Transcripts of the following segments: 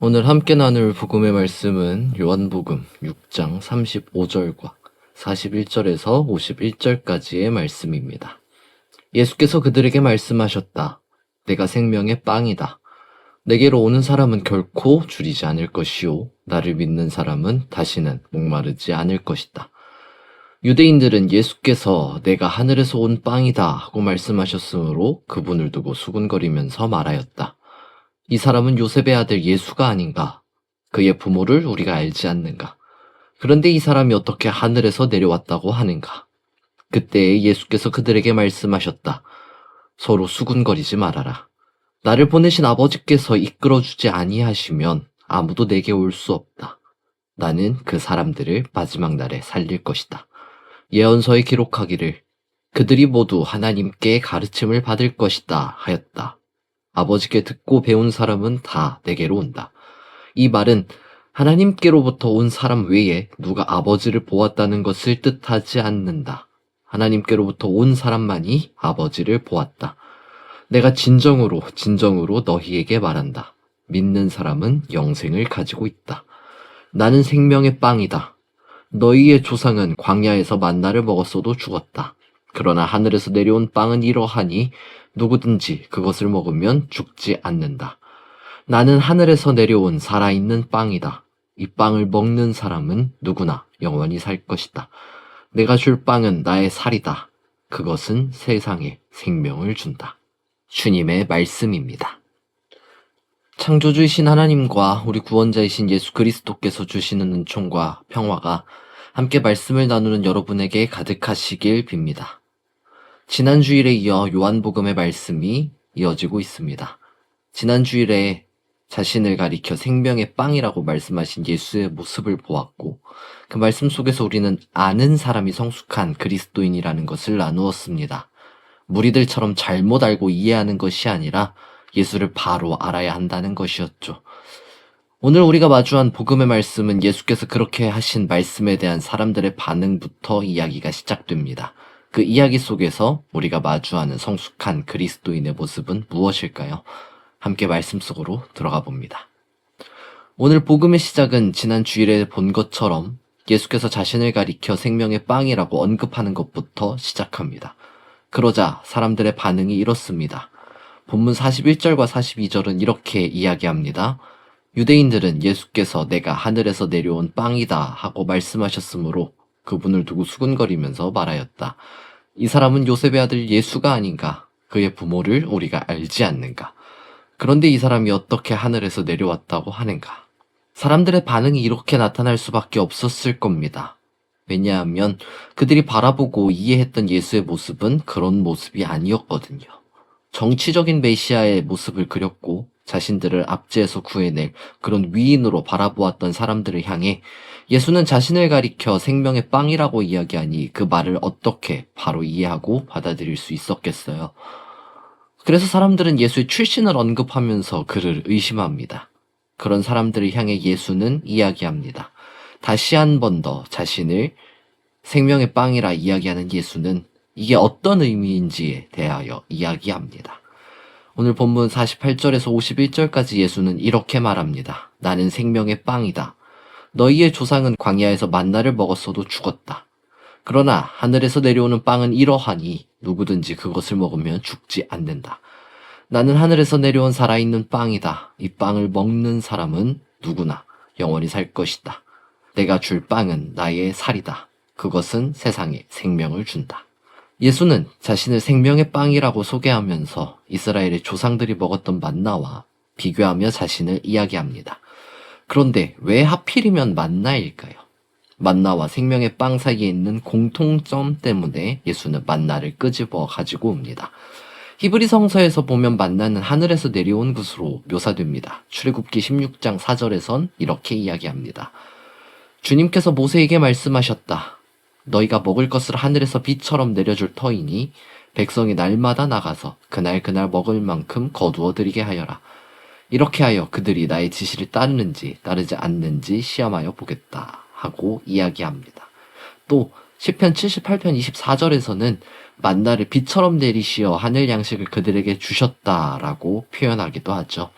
오늘 함께 나눌 복음의 말씀은 요한복음 6장 35절과 41절에서 51절까지의 말씀입니다. 예수께서 그들에게 말씀하셨다. 내가 생명의 빵이다. 내게로 오는 사람은 결코 줄이지 않을 것이요 나를 믿는 사람은 다시는 목마르지 않을 것이다. 유대인들은 예수께서 내가 하늘에서 온 빵이다 하고 말씀하셨으므로 그분을 두고 수군거리면서 말하였다. 이 사람은 요셉의 아들 예수가 아닌가? 그의 부모를 우리가 알지 않는가? 그런데 이 사람이 어떻게 하늘에서 내려왔다고 하는가? 그때 예수께서 그들에게 말씀하셨다. 서로 수군거리지 말아라. 나를 보내신 아버지께서 이끌어주지 아니하시면 아무도 내게 올 수 없다. 나는 그 사람들을 마지막 날에 살릴 것이다. 예언서에 기록하기를 그들이 모두 하나님께 가르침을 받을 것이다 하였다. 아버지께 듣고 배운 사람은 다 내게로 온다. 이 말은 하나님께로부터 온 사람 외에 누가 아버지를 보았다는 것을 뜻하지 않는다. 하나님께로부터 온 사람만이 아버지를 보았다. 내가 진정으로 너희에게 말한다. 믿는 사람은 영생을 가지고 있다. 나는 생명의 빵이다. 너희의 조상은 광야에서 만나를 먹었어도 죽었다. 그러나 하늘에서 내려온 빵은 이러하니 누구든지 그것을 먹으면 죽지 않는다. 나는 하늘에서 내려온 살아있는 빵이다. 이 빵을 먹는 사람은 누구나 영원히 살 것이다. 내가 줄 빵은 나의 살이다. 그것은 세상에 생명을 준다. 주님의 말씀입니다. 창조주이신 하나님과 우리 구원자이신 예수 그리스도께서 주시는 은총과 평화가 함께 말씀을 나누는 여러분에게 가득하시길 빕니다. 지난 주일에 이어 요한복음의 말씀이 이어지고 있습니다. 지난 주일에 자신을 가리켜 생명의 빵이라고 말씀하신 예수의 모습을 보았고 그 말씀 속에서 우리는 아는 사람이 성숙한 그리스도인이라는 것을 나누었습니다. 무리들처럼 잘못 알고 이해하는 것이 아니라 예수를 바로 알아야 한다는 것이었죠. 오늘 우리가 마주한 복음의 말씀은 예수께서 그렇게 하신 말씀에 대한 사람들의 반응부터 이야기가 시작됩니다. 그 이야기 속에서 우리가 마주하는 성숙한 그리스도인의 모습은 무엇일까요? 함께 말씀 속으로 들어가 봅니다. 오늘 복음의 시작은 지난 주일에 본 것처럼 예수께서 자신을 가리켜 생명의 빵이라고 언급하는 것부터 시작합니다. 그러자 사람들의 반응이 이렇습니다. 본문 41절과 42절은 이렇게 이야기합니다. 유대인들은 예수께서 내가 하늘에서 내려온 빵이다 하고 말씀하셨으므로 그분을 두고 수군거리면서 말하였다. 이 사람은 요셉의 아들 예수가 아닌가? 그의 부모를 우리가 알지 않는가? 그런데 이 사람이 어떻게 하늘에서 내려왔다고 하는가? 사람들의 반응이 이렇게 나타날 수밖에 없었을 겁니다. 왜냐하면 그들이 바라보고 이해했던 예수의 모습은 그런 모습이 아니었거든요. 정치적인 메시아의 모습을 그렸고 자신들을 압제해서 구해낼 그런 위인으로 바라보았던 사람들을 향해 예수는 자신을 가리켜 생명의 빵이라고 이야기하니 그 말을 어떻게 바로 이해하고 받아들일 수 있었겠어요. 그래서 사람들은 예수의 출신을 언급하면서 그를 의심합니다. 그런 사람들을 향해 예수는 이야기합니다. 다시 한 번 더 자신을 생명의 빵이라 이야기하는 예수는 이게 어떤 의미인지에 대하여 이야기합니다. 오늘 본문 48절에서 51절까지 예수는 이렇게 말합니다. 나는 생명의 빵이다. 너희의 조상은 광야에서 만나를 먹었어도 죽었다. 그러나 하늘에서 내려오는 빵은 이러하니 누구든지 그것을 먹으면 죽지 않는다. 나는 하늘에서 내려온 살아있는 빵이다. 이 빵을 먹는 사람은 누구나 영원히 살 것이다. 내가 줄 빵은 나의 살이다. 그것은 세상에 생명을 준다. 예수는 자신을 생명의 빵이라고 소개하면서 이스라엘의 조상들이 먹었던 만나와 비교하며 자신을 이야기합니다. 그런데 왜 하필이면 만나일까요? 만나와 생명의 빵 사이에 있는 공통점 때문에 예수는 만나를 끄집어 가지고 옵니다. 히브리 성서에서 보면 만나는 하늘에서 내려온 것으로 묘사됩니다. 출애굽기 16장 4절에선 이렇게 이야기합니다. 주님께서 모세에게 말씀하셨다. 너희가 먹을 것을 하늘에서 비처럼 내려줄 터이니 백성이 날마다 나가서 그날 먹을 만큼 거두어 들이게 하여라. 이렇게 하여 그들이 나의 지시를 따르는지 따르지 않는지 시험하여 보겠다 하고 이야기합니다. 또 시편 78편 24절에서는 만나를 비처럼 내리시어 하늘 양식을 그들에게 주셨다라고 표현하기도 하죠.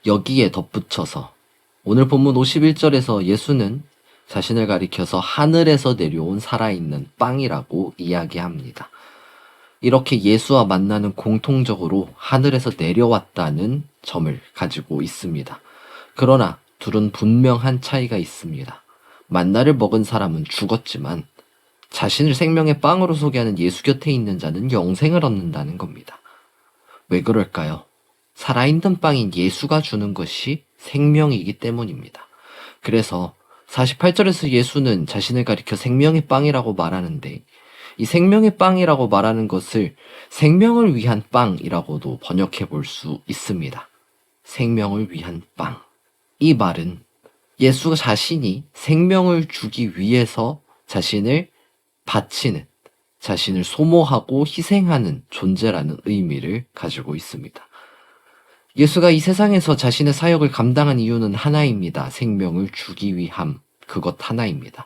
여기에 덧붙여서 오늘 본문 51절에서 예수는 자신을 가리켜서 하늘에서 내려온 살아있는 빵이라고 이야기합니다. 이렇게 예수와 만나는 공통적으로 하늘에서 내려왔다는 점을 가지고 있습니다. 그러나 둘은 분명한 차이가 있습니다. 만나를 먹은 사람은 죽었지만 자신을 생명의 빵으로 소개하는 예수 곁에 있는 자는 영생을 얻는다는 겁니다. 왜 그럴까요? 살아있는 빵인 예수가 주는 것이 생명이기 때문입니다. 그래서 48절에서 예수는 자신을 가리켜 생명의 빵이라고 말하는데, 이 생명의 빵이라고 말하는 것을 생명을 위한 빵이라고도 번역해 볼 수 있습니다. 생명을 위한 빵. 이 말은 예수 자신이 생명을 주기 위해서 자신을 바치는, 자신을 소모하고 희생하는 존재라는 의미를 가지고 있습니다. 예수가 이 세상에서 자신의 사역을 감당한 이유는 하나입니다. 생명을 주기 위함, 그것 하나입니다.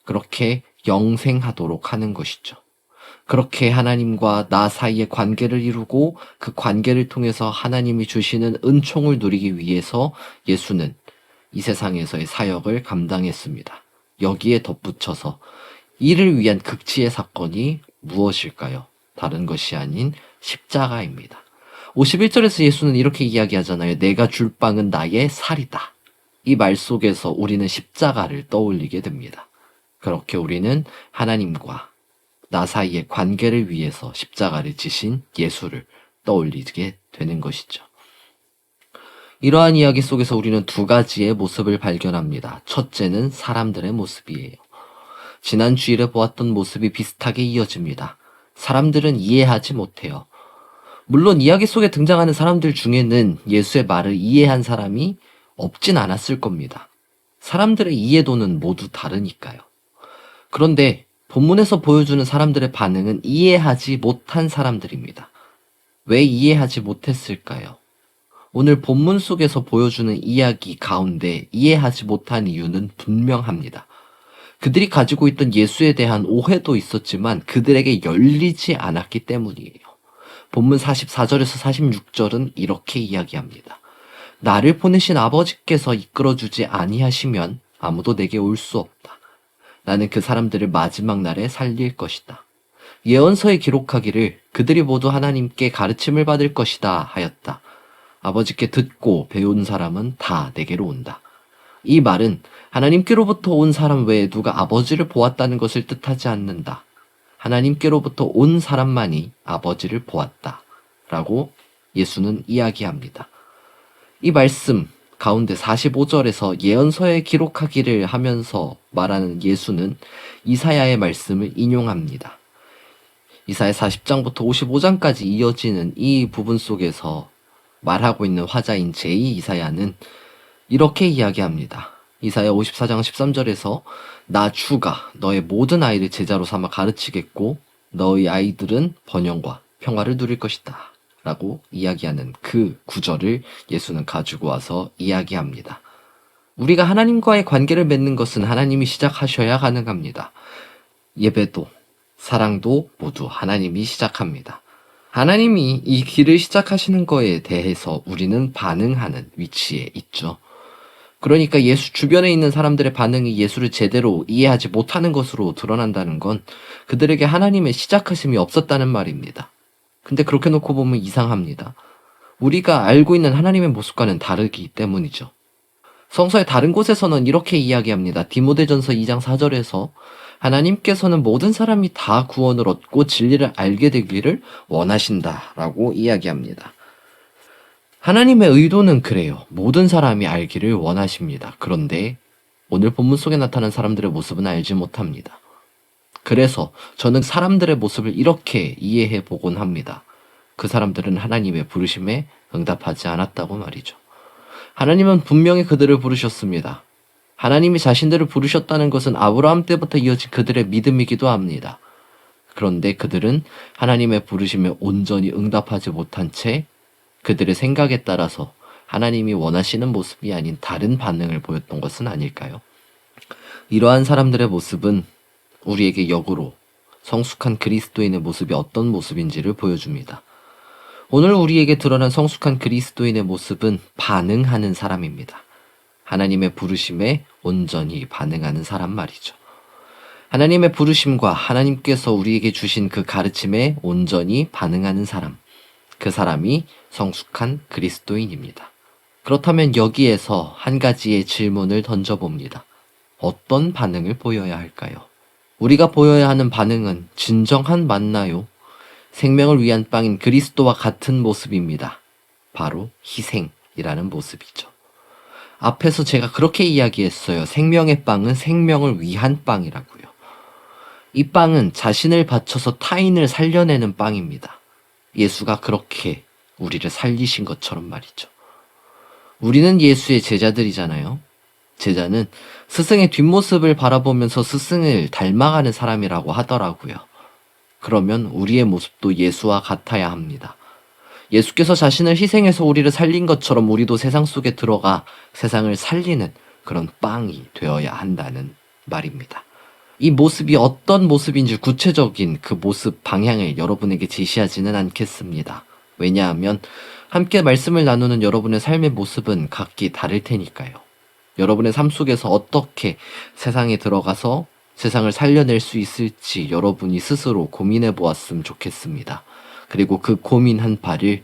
그렇게 영생하도록 하는 것이죠. 그렇게 하나님과 나 사이의 관계를 이루고 그 관계를 통해서 하나님이 주시는 은총을 누리기 위해서 예수는 이 세상에서의 사역을 감당했습니다. 여기에 덧붙여서 이를 위한 극치의 사건이 무엇일까요? 다른 것이 아닌 십자가입니다. 51절에서 예수는 이렇게 이야기하잖아요. 내가 줄 빵은 나의 살이다. 이 말 속에서 우리는 십자가를 떠올리게 됩니다. 그렇게 우리는 하나님과 나 사이의 관계를 위해서 십자가를 지신 예수를 떠올리게 되는 것이죠. 이러한 이야기 속에서 우리는 두 가지의 모습을 발견합니다. 첫째는 사람들의 모습이에요. 지난 주일에 보았던 모습이 비슷하게 이어집니다. 사람들은 이해하지 못해요. 물론 이야기 속에 등장하는 사람들 중에는 예수의 말을 이해한 사람이 없진 않았을 겁니다. 사람들의 이해도는 모두 다르니까요. 그런데 본문에서 보여주는 사람들의 반응은 이해하지 못한 사람들입니다. 왜 이해하지 못했을까요? 오늘 본문 속에서 보여주는 이야기 가운데 이해하지 못한 이유는 분명합니다. 그들이 가지고 있던 예수에 대한 오해도 있었지만 그들에게 열리지 않았기 때문이에요. 본문 44절에서 46절은 이렇게 이야기합니다. 나를 보내신 아버지께서 이끌어주지 아니하시면 아무도 내게 올 수 없다. 나는 그 사람들을 마지막 날에 살릴 것이다. 예언서에 기록하기를 그들이 모두 하나님께 가르침을 받을 것이다 하였다. 아버지께 듣고 배운 사람은 다 내게로 온다. 이 말은 하나님께로부터 온 사람 외에 누가 아버지를 보았다는 것을 뜻하지 않는다. 하나님께로부터 온 사람만이 아버지를 보았다. 라고 예수는 이야기합니다. 이 말씀 가운데 45절에서 예언서에 기록하기를 하면서 말하는 예수는 이사야의 말씀을 인용합니다. 이사야 40장부터 55장까지 이어지는 이 부분 속에서 말하고 있는 화자인 제2이사야는 이렇게 이야기합니다. 이사야 54장 13절에서 나 주가 너의 모든 아이를 제자로 삼아 가르치겠고 너의 아이들은 번영과 평화를 누릴 것이다 라고 이야기하는 그 구절을 예수는 가지고 와서 이야기합니다. 우리가 하나님과의 관계를 맺는 것은 하나님이 시작하셔야 가능합니다. 예배도 사랑도 모두 하나님이 시작합니다. 하나님이 이 길을 시작하시는 거에 대해서 우리는 반응하는 위치에 있죠. 그러니까 예수 주변에 있는 사람들의 반응이 예수를 제대로 이해하지 못하는 것으로 드러난다는 건 그들에게 하나님의 시작하심이 없었다는 말입니다. 근데 그렇게 놓고 보면 이상합니다. 우리가 알고 있는 하나님의 모습과는 다르기 때문이죠. 성서의 다른 곳에서는 이렇게 이야기합니다. 디모데전서 2장 4절에서 하나님께서는 모든 사람이 다 구원을 얻고 진리를 알게 되기를 원하신다라고 이야기합니다. 하나님의 의도는 그래요. 모든 사람이 알기를 원하십니다. 그런데 오늘 본문 속에 나타난 사람들의 모습은 알지 못합니다. 그래서 저는 사람들의 모습을 이렇게 이해해 보곤 합니다. 그 사람들은 하나님의 부르심에 응답하지 않았다고 말이죠. 하나님은 분명히 그들을 부르셨습니다. 하나님이 자신들을 부르셨다는 것은 아브라함 때부터 이어진 그들의 믿음이기도 합니다. 그런데 그들은 하나님의 부르심에 온전히 응답하지 못한 채 그들의 생각에 따라서 하나님이 원하시는 모습이 아닌 다른 반응을 보였던 것은 아닐까요? 이러한 사람들의 모습은 우리에게 역으로 성숙한 그리스도인의 모습이 어떤 모습인지를 보여줍니다. 오늘 우리에게 드러난 성숙한 그리스도인의 모습은 반응하는 사람입니다. 하나님의 부르심에 온전히 반응하는 사람 말이죠. 하나님의 부르심과 하나님께서 우리에게 주신 그 가르침에 온전히 반응하는 사람, 그 사람이 성숙한 그리스도인입니다. 그렇다면 여기에서 한 가지의 질문을 던져봅니다. 어떤 반응을 보여야 할까요? 우리가 보여야 하는 반응은 진정한 맞나요? 생명을 위한 빵인 그리스도와 같은 모습입니다. 바로 희생이라는 모습이죠. 앞에서 제가 그렇게 이야기했어요. 생명의 빵은 생명을 위한 빵이라고요. 이 빵은 자신을 바쳐서 타인을 살려내는 빵입니다. 예수가 그렇게 우리를 살리신 것처럼 말이죠. 우리는 예수의 제자들이잖아요. 제자는 스승의 뒷모습을 바라보면서 스승을 닮아가는 사람이라고 하더라고요. 그러면 우리의 모습도 예수와 같아야 합니다. 예수께서 자신을 희생해서 우리를 살린 것처럼 우리도 세상 속에 들어가 세상을 살리는 그런 빵이 되어야 한다는 말입니다. 이 모습이 어떤 모습인지 구체적인 그 모습 방향을 여러분에게 제시하지는 않겠습니다. 왜냐하면 함께 말씀을 나누는 여러분의 삶의 모습은 각기 다를 테니까요. 여러분의 삶 속에서 어떻게 세상에 들어가서 세상을 살려낼 수 있을지 여러분이 스스로 고민해 보았으면 좋겠습니다. 그리고 그 고민한 바를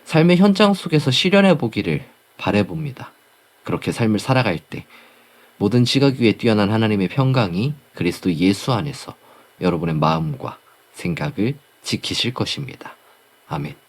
삶의 현장 속에서 실현해 보기를 바라봅니다. 그렇게 삶을 살아갈 때 모든 지각 위에 뛰어난 하나님의 평강이 그리스도 예수 안에서 여러분의 마음과 생각을 지키실 것입니다. 아멘.